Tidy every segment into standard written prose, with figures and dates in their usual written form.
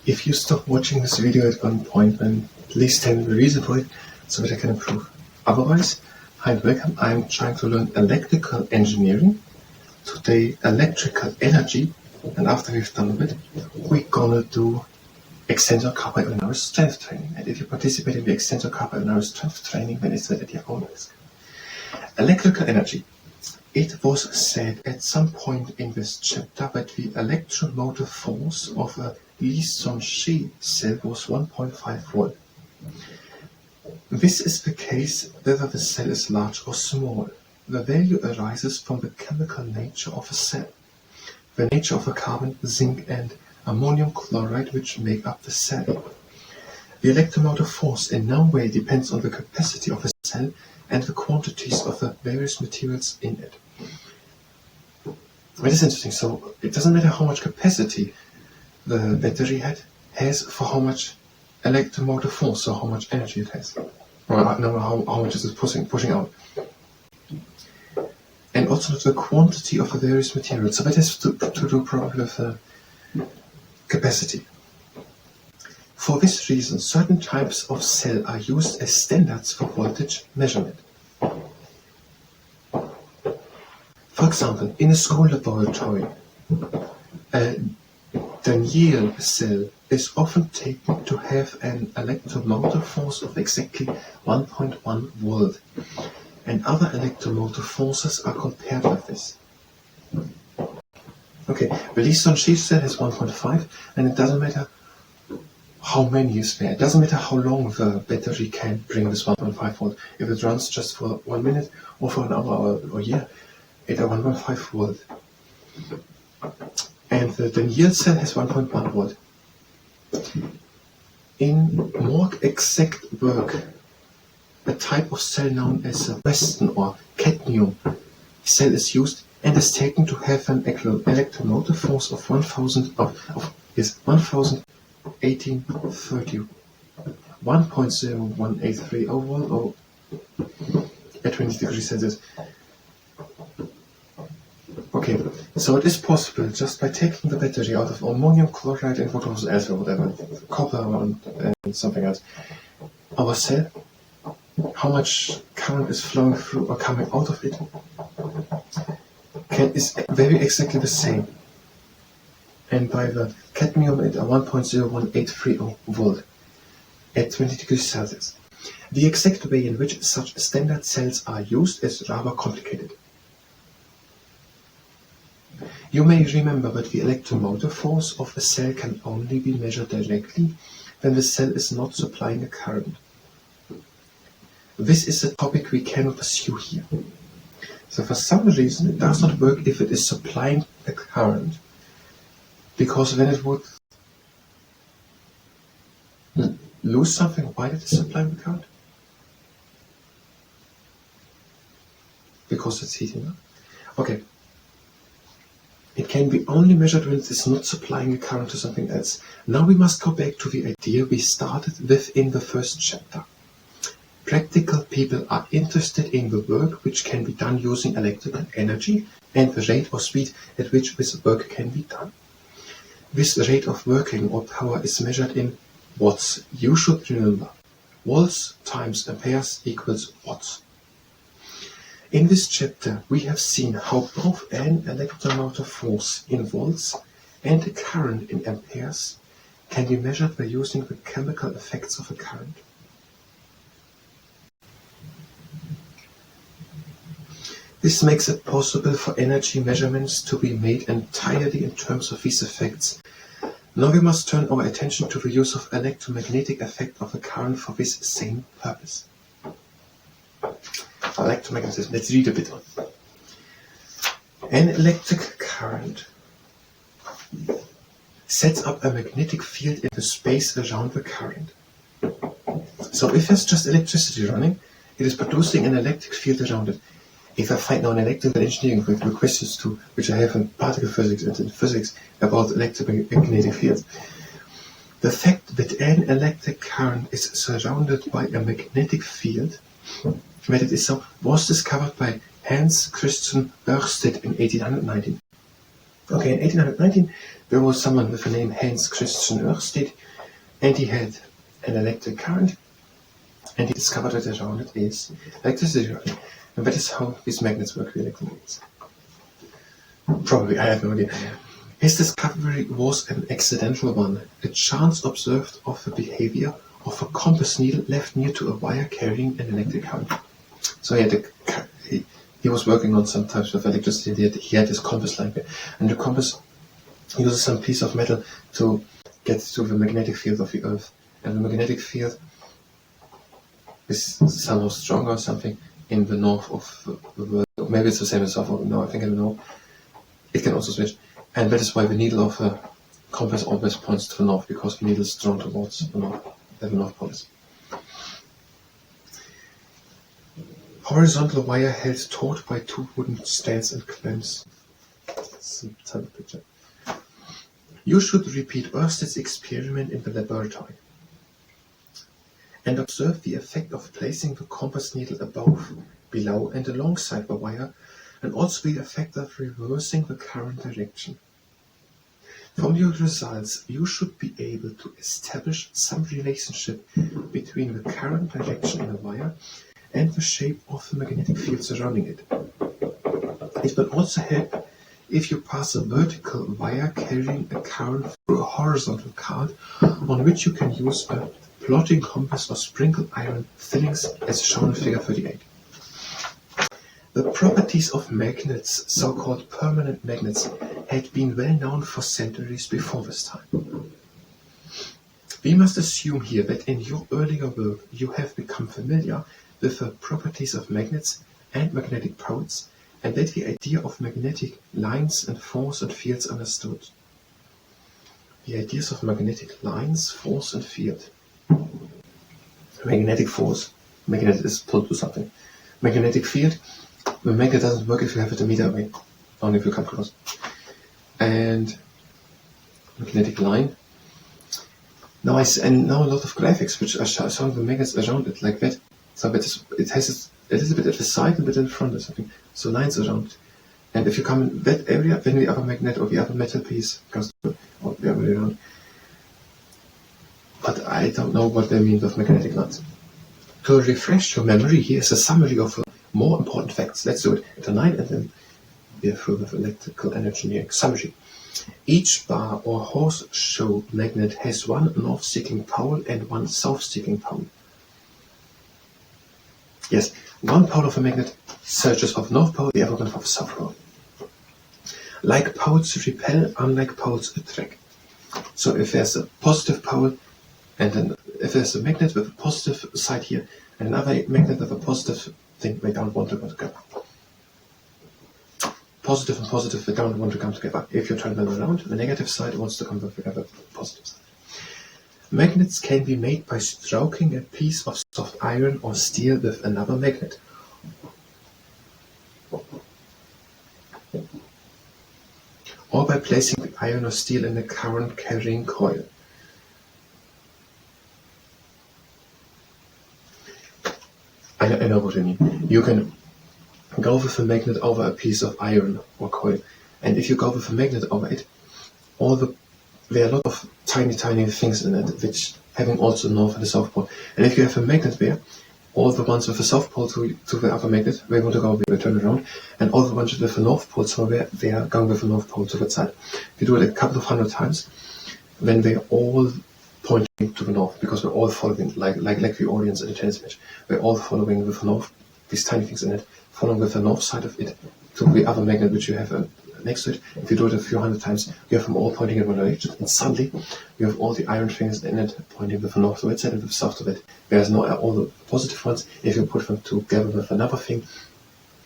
If you stop watching this video at one point, then please tell me the reason for it so that I can improve. Otherwise, hi and welcome. I'm trying to learn electrical engineering, today electrical energy, and after we've done a bit, we're gonna do extensor carbohydrate strength training. And if you participate in the extensor carbohydrate strength training, then it's at your own risk. Electrical energy. It was said at some point in this chapter that the electromotive force of a Lee-Son-Shi cell was 1.5 volt. This is the case whether the cell is large or small. The value arises from the chemical nature of a cell, the nature of the carbon, zinc and ammonium chloride which make up the cell. The electromotive force in no way depends on the capacity of a cell and the quantities of the various materials in it. That is interesting. So it doesn't matter how much capacity the battery has for how much electromotive force, so how much energy it has. Or no, how much is it pushing out. And also the quantity of the various materials. So that has to do probably with the capacity. For this reason, certain types of cell are used as standards for voltage measurement. For example, in a school laboratory, a Daniell cell is often taken to have an electromotive force of exactly 1.1 volt, and other electromotive forces are compared with this. Okay, the Lee-Son-Shi cell has 1.5, and it doesn't matter how many is there. It doesn't matter how long the battery can bring this 1.5 volt. If it runs just for 1 minute or for an hour or a year, it's a 1.5 volt. And the Daniell cell has 1.1 volt. In more exact work, a type of cell known as a Weston or cadmium cell is used and is taken to have an electromotive force of 1,01830, 1.01830 volt or at 20 degrees Celsius. Okay, so it is possible just by taking the battery out of ammonium chloride and what was else or whatever, copper and something else. Our cell, how much current is flowing through or coming out of it, is very exactly the same. And by the cadmium at a 1.01830 volt at 20 degrees Celsius. The exact way in which such standard cells are used is rather complicated. You may remember that the electromotive force of a cell can only be measured directly when the cell is not supplying a current. This is a topic we cannot pursue here. So for some reason it does not work if it is supplying a current, because then it would lose something while it is supplying the current. Because it's heating up. Okay. It can be only measured when it is not supplying a current to something else. Now we must go back to the idea we started with in the first chapter. Practical people are interested in the work which can be done using electrical energy and the rate or speed at which this work can be done. This rate of working or power is measured in watts. You should remember, volts times amperes equals watts. In this chapter, we have seen how both an electromotive force in volts and a current in amperes can be measured by using the chemical effects of a current. This makes it possible for energy measurements to be made entirely in terms of these effects. Now we must turn our attention to the use of electromagnetic effect of a current for this same purpose. Electromagnetism. Let's read a bit on. An electric current sets up a magnetic field in the space around the current. So if there's just electricity running, it is producing an electric field around it. If I find now an electrical engineering with questions to which I have in particle physics and in physics about electromagnetic fields, the fact that an electric current is surrounded by a magnetic field, that it is so, was discovered by Hans Christian Ørsted in 1819. Okay, in 1819, There was someone with the name Hans Christian Ørsted, and he had an electric current, and he discovered that around it is electricity running. And that is how these magnets work with electromagnets. Probably, I have no idea. His discovery was an accidental one, a chance observed of the behavior of a compass needle left near to a wire carrying an electric current. So he was working on some types of electricity. He had this compass like that, and the compass uses some piece of metal to get to the magnetic field of the Earth, and the magnetic field is somehow stronger or something in the north of the world. Maybe it's the same as south. No, I think I don't know. It can also switch, and that is why the needle of a compass always points to the north, because the needle is drawn towards the north, where the north pole is. Horizontal wire held taut by two wooden stands and clamps. That's a type of picture. You should repeat Ørsted's experiment in the laboratory and observe the effect of placing the compass needle above, below and alongside the wire, and also the effect of reversing the current direction. From your results, you should be able to establish some relationship between the current direction in the wire and the shape of the magnetic field surrounding it. It will also help if you pass a vertical wire carrying a current through a horizontal card on which you can use a plotting compass or sprinkled iron fillings as shown in figure 38. The properties of magnets, so-called permanent magnets, had been well known for centuries before this time. We must assume here that in your earlier work you have become familiar with the properties of magnets and magnetic poles, and that the idea of magnetic lines and force and fields understood. The ideas of magnetic lines, force and field. Magnetic force, magnet is pulled to something. Magnetic field, the magnet doesn't work if you have it a meter away, only if you come close. And magnetic line. Now a lot of graphics which are showing the magnets around it like that. So that it has a little bit at the side and a bit in front or something. So lines around. And if you come in that area, then the other magnet or the other metal piece goes to the other way around. But I don't know what they mean with magnetic lines. To refresh your memory, here is a summary of more important facts. Let's do it at a 9 and then we are through with electrical and engineering. Summary. Each bar or horseshoe magnet has one north-sticking pole and one south-sticking pole. Yes, one pole of a magnet searches for the north pole, the other one for the south pole. Like poles repel, unlike poles attract. So if there's a positive pole, and then if there's a magnet with a positive side here, and another magnet with a positive thing, they don't want to go together. Positive and positive, they don't want to come together. If you turn them around, the negative side wants to come together with the positive side. Magnets can be made by stroking a piece of soft iron or steel with another magnet. Or by placing the iron or steel in a current-carrying coil. I know what I mean. You can go with a magnet over a piece of iron or coil, and if you go with a magnet over it, there are a lot of tiny things in it, which having also north and the south pole. And if you have a magnet there, all the ones with the south pole to the other magnet, they want to go, they turn around, and all the ones with the north pole somewhere, they are going with the north pole to that side. If you do it a couple of 100 times, then they're all pointing to the north, because we're all following, like the audience in a tennis match, we're all following with the north, these tiny things in it, following with the north side of it to the other magnet which you have next to it. If you do it a few 100 times, you have them all pointing in one direction, and suddenly you have all the iron things in it pointing with the north to its side and with the south to it. Whereas now all the positive ones, if you put them together with another thing,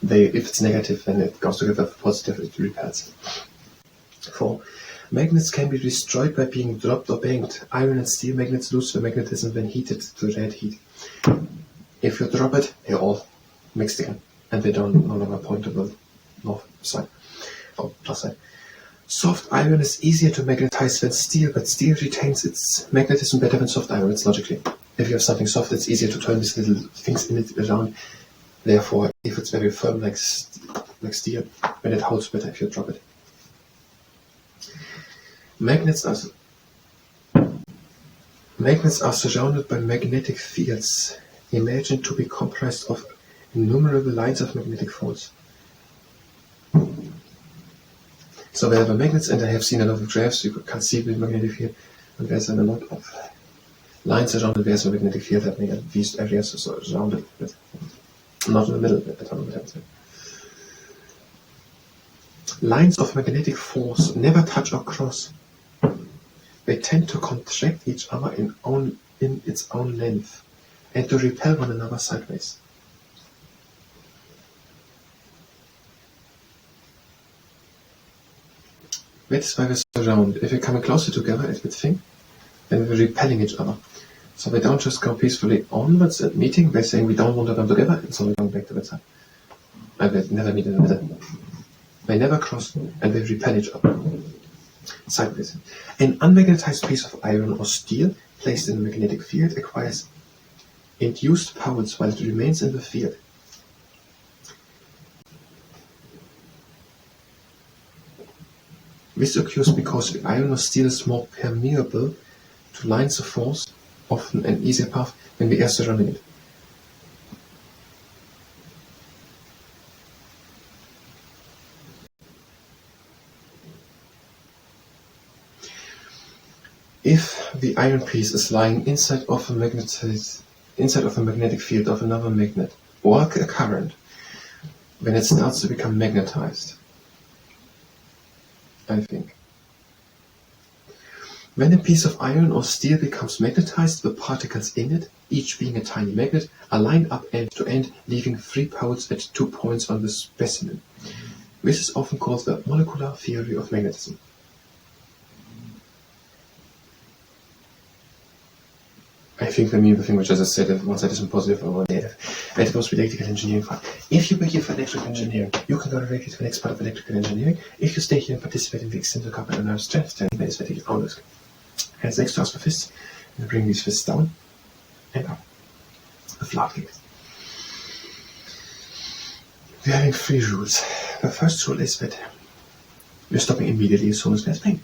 if it's negative, then it goes together with positive, it repels. 4. Magnets can be destroyed by being dropped or banged. Iron and steel magnets lose their magnetism when heated to red heat. If you drop it, they're all mixed again, and they no longer point to the north side or plus side. Soft iron is easier to magnetize than steel, but steel retains its magnetism better than soft iron. It's logically. If you have something soft, it's easier to turn these little things in it around. Therefore, if it's very firm like steel, then it holds better if you drop it. Magnets are surrounded by magnetic fields, imagined to be comprised of innumerable lines of magnetic force. So there are magnets, and I have seen a lot of graphs. You can see the magnetic field, and there's a lot of lines around it. There's a magnetic field that make these areas surrounded with, not in the middle, but on the outside. Lines of magnetic force never touch or cross. They tend to contract each other in its own length, and to repel one another sideways. That's why we're surrounded. If we're coming closer together, it would think, then we're repelling each other. So they don't just go peacefully onwards at meeting, they're saying we don't want to come together, and so we're going back to the side. And they never meet in the middle. They never cross, and they repel each other sideways. An unmagnetized piece of iron or steel placed in a magnetic field acquires induced powers while it remains in the field. This occurs because the iron or steel is more permeable to lines of force, often an easier path than the air surrounding it. If the iron piece is lying inside of a magnetic field of another magnet or a current, then it starts to become magnetized, I think. When a piece of iron or steel becomes magnetized, the particles in it, each being a tiny magnet, are lined up end to end, leaving 3 poles at 2 points on the specimen. This is often called the molecular theory of magnetism. I think the main thing which I just said, if one side is positive or negative, and it goes to electrical engineering part. If you were here for electrical engineering, you can go directly to the next part of electrical engineering. If you stay here and participate in the extended carbon and strength training, that is very honest. Hands next to us for fists, and bring these fists down and up. A flat kick. We're having 3 rules. The first rule is that we're stopping immediately as soon as there's pain.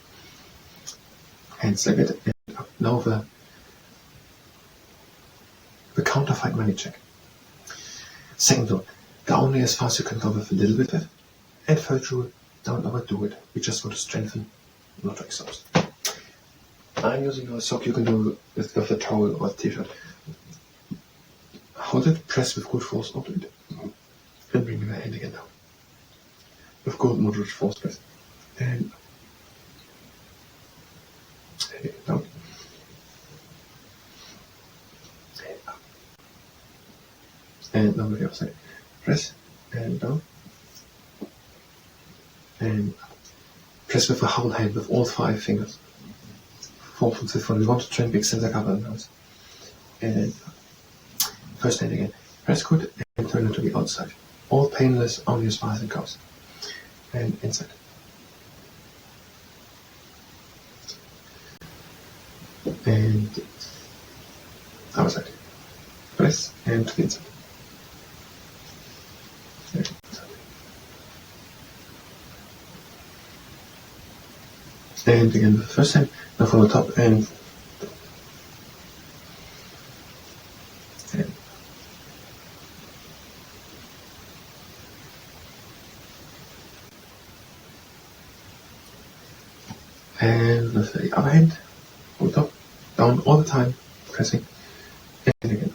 Hands like that and up. Now the counterfeit money check. Second rule, go only as far as you can go with a little bit of it. And third rule, don't overdo it. We just want to strengthen, not to exhaust. I'm using a sock. You can do with a towel or a t-shirt. Hold it, press with good force onto it, and bring the hand again down. With good moderate force press. And down. And now with the other side. Press and down. And up. Press with the whole hand, with all 5 fingers. 4th and 5th one. We want to train the extensor cover now. And first hand again. Press good and turn it to the outside. All painless, only as far as it goes. And inside. And outside. Press and to the inside. And again the first hand, now from the top and with the other hand, from the top, down all the time, pressing, and again.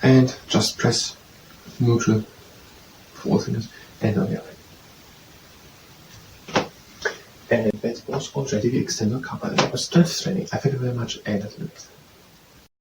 And just press neutral for all fingers and on the other hand. And that was already the extended cover and strength training. I thank you very much and until next time.